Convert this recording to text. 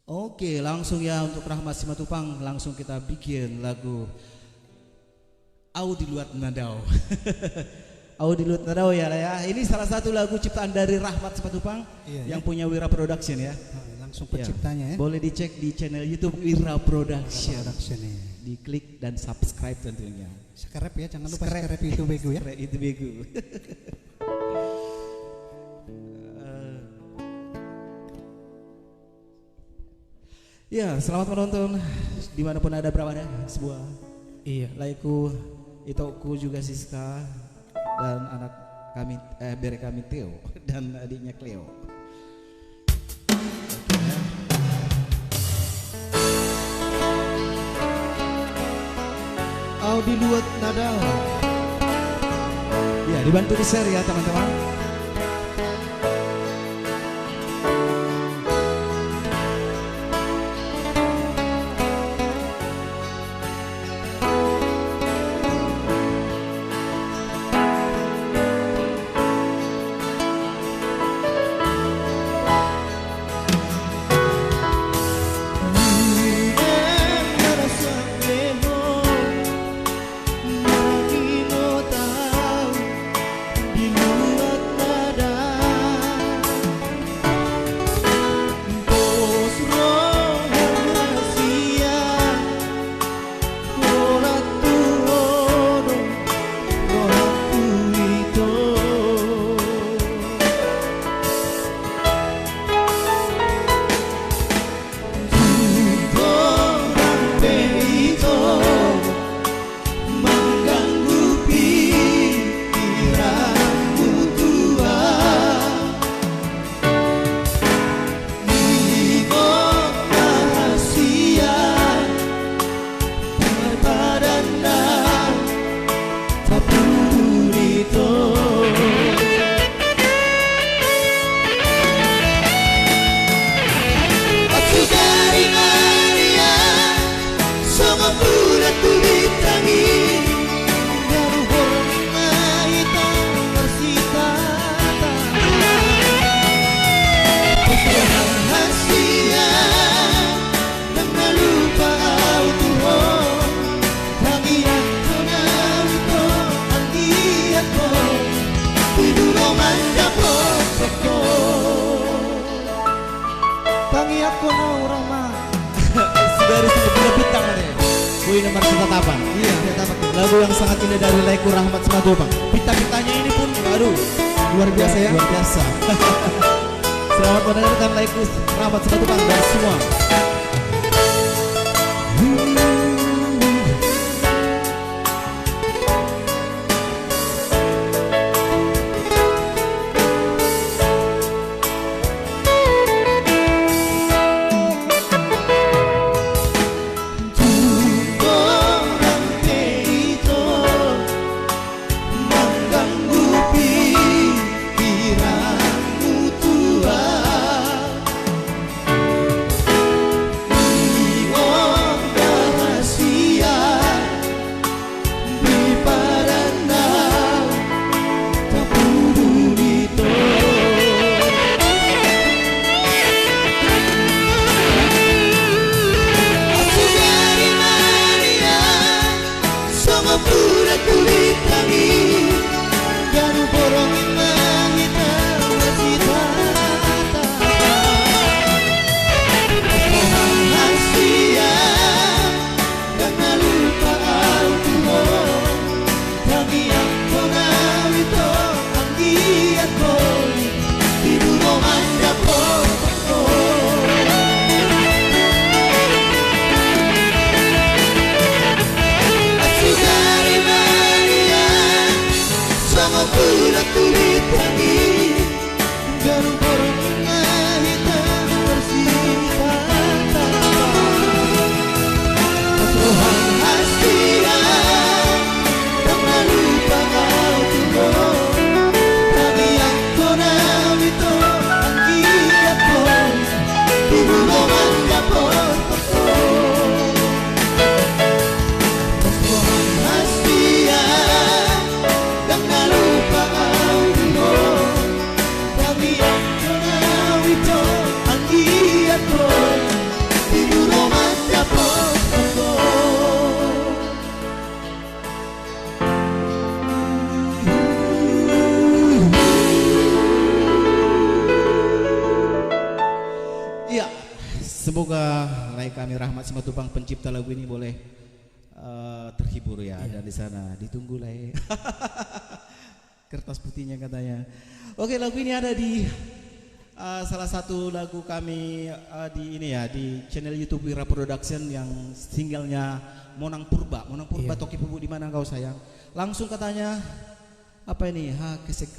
Oke, langsung ya untuk Rahmat Simatupang langsung kita bikin lagu Au di Luar Nadau. Au di Luar Nadau ya. Ini salah satu lagu ciptaan dari Rahmat Simatupang yang punya Wira Production ya. Langsung penciptanya ya. Boleh dicek di channel YouTube Wira Production. Ya. Diklik dan subscribe tentunya. Sekrep ya, jangan lupa sekrep itu bego ya. Sekrep itu bego. Ya, selamat menonton dimanapun ada berada sebuah laiku Itoku juga Siska dan anak kami bere kami Theo dan adiknya Cleo. Au di Luar Nadau. Ya, dibantu di share ya teman-teman. Dari sini bintang nih. Wih nomor ketetapan. Iya, ketetapan. Lagu yang sangat indah dari laiku Rahmat Simatupang. Pita-pitanya ini pun aduh luar biasa ya. Luar biasa. Selamat mendengarkan laiku Rahmat Simatupang dan semua. semoga Lai kami Rahmat Simatupang pencipta lagu ini boleh terhibur ya. Dan di sana ditunggu Lai. Kertas putihnya katanya. Oke, lagu ini ada di salah satu lagu kami di ini ya, di channel YouTube Wira Production yang singlenya Monang Purba. Monang Purba Toki Pubu, di mana kau sayang? Langsung katanya apa ini? Ha, kesek